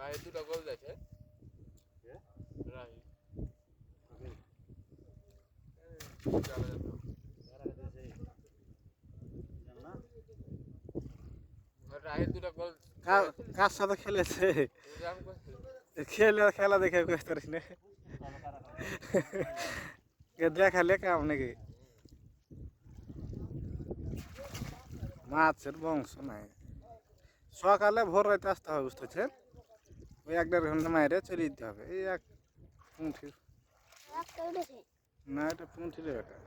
রাহি দুটো গোল দেখে রাহি রাহি দুটো গোল কার সাথে খেলেছে খেলা দেখে বুঝতে পারিস না দেখালে কাম নাকি মাছের বংশ নাই সকালে ভোর রাইতে আসতে হবে বুঝতেছেন ওই 1-1.5 ঘন্টা মাইরে চলে যেতে হবে এই এক পুঁঠির না এটা পুঁঠির এটা